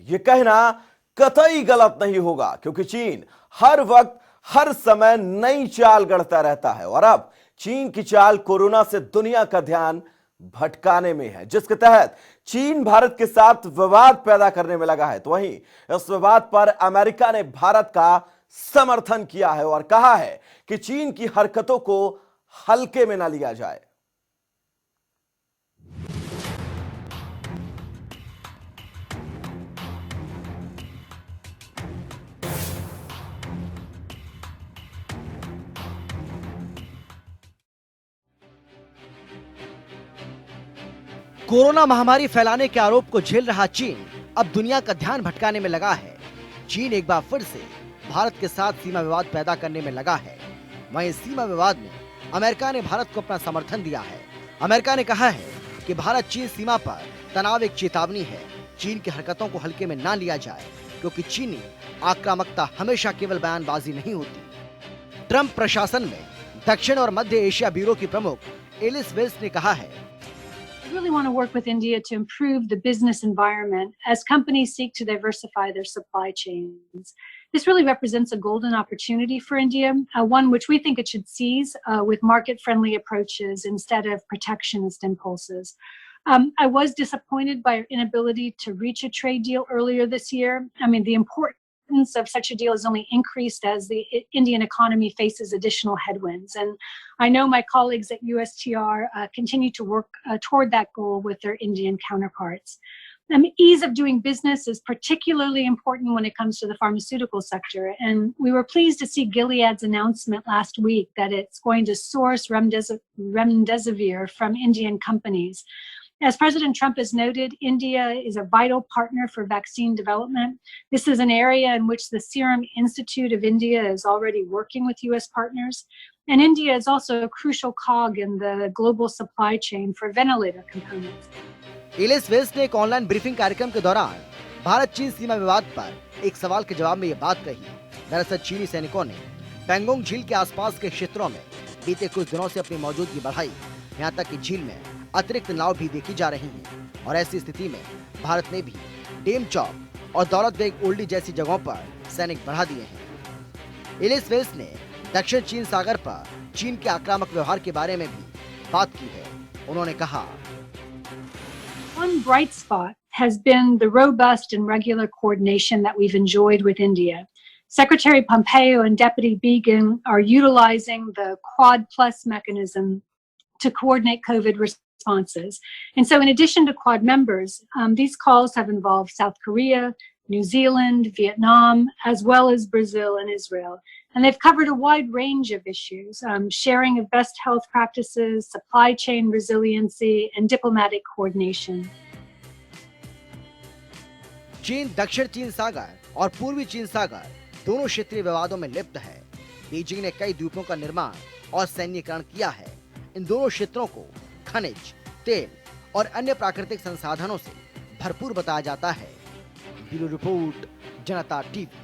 ये कहना कतई गलत नहीं होगा, क्योंकि चीन हर वक्त हर समय नई चाल गढ़ता रहता है और अब चीन की चाल कोरोना से दुनिया का ध्यान भटकाने में है, जिसके तहत चीन भारत के साथ विवाद पैदा करने में लगा है। तो वहीं इस विवाद पर अमेरिका ने भारत का समर्थन किया है और कहा है कि चीन की हरकतों को हल्के में ना लिया जाए। कोरोना महामारी फैलाने के आरोप को झेल रहा चीन अब दुनिया का ध्यान भटकाने में लगा है। चीन एक बार फिर से भारत के साथ सीमा विवाद पैदा करने में लगा है। वहीं सीमा विवाद में अमेरिका ने भारत को अपना समर्थन दिया है। अमेरिका ने कहा है कि भारत चीन सीमा पर तनाव एक चेतावनी है। चीन की हरकतों को हल्के में ना लिया जाए, क्योंकि चीनी आक्रामकता हमेशा केवल बयानबाजी नहीं होती। ट्रंप प्रशासन में दक्षिण और मध्य एशिया ब्यूरो की प्रमुख एलिस वेल्स ने कहा है, I really want to work with India to improve the business environment as companies seek to diversify their supply chains. This really represents a golden opportunity for India, one which we think it should seize with market-friendly approaches instead of protectionist impulses. I was disappointed by our inability to reach a trade deal earlier this year. I mean, the importance of such a deal has only increased as the Indian economy faces additional headwinds. And I know my colleagues at USTR continue to work toward that goal with their Indian counterparts. Ease of doing business is particularly important when it comes to the pharmaceutical sector. And we were pleased to see Gilead's announcement last week that it's going to source remdesivir from Indian companies. As President Trump has noted, India is a vital partner for vaccine development. This is an area in which the Serum Institute of India is already working with U.S. partners. And India is also a crucial cog in the global supply chain for ventilator components. Alice Wells ने एक online briefing कार्यक्रम के दौरान भारत चीन सीमा विवाद पर एक सवाल के जवाब में ये बात कही। दरअसल चीनी सैनिकों ने पेंगोंग झील के आसपास के क्षेत्रों में बीते कुछ दिनों से अपनी मौजूदगी बढ़ाई। यहाँ तक कि झील में अतिरिक्त नाव भी देखी जा रही हैं और ऐसी स्थिति में भारत ने भी डेम चौक और दौलत बेग ओल्डी जैसी जगहों पर सैनिक बढ़ा दिए हैं। एलिस वेल्स ने दक्षिण चीन सागर पर चीन के आक्रामक व्यवहार के बारे में भी बात की है। उन्होंने कहा, One bright spot has been the robust and regular coordination that we've enjoyed with India. Secretary Pompeo and Deputy Began are utilizing the Quad Plus mechanism to coordinate COVID responses. And so in addition to Quad members, these calls have involved South Korea, New Zealand, Vietnam, as well as Brazil and Israel. And they've covered a wide range of issues, sharing of best health practices, supply chain resiliency, and diplomatic coordination. चीन दक्षिण चीन सागर और पूर्वी चीन सागर दोनों क्षेत्रीय विवादों में लिप्त है। बीजिंग ने कई द्वीपों का निर्माण और सैन्यीकरण किया है। इन दोनों क्षेत्रों को खनिज, तेल और अन्य प्राकृतिक संसाधनों से भरपूर बताया जाता है। ब्यूरो रिपोर्ट, जनता टीवी।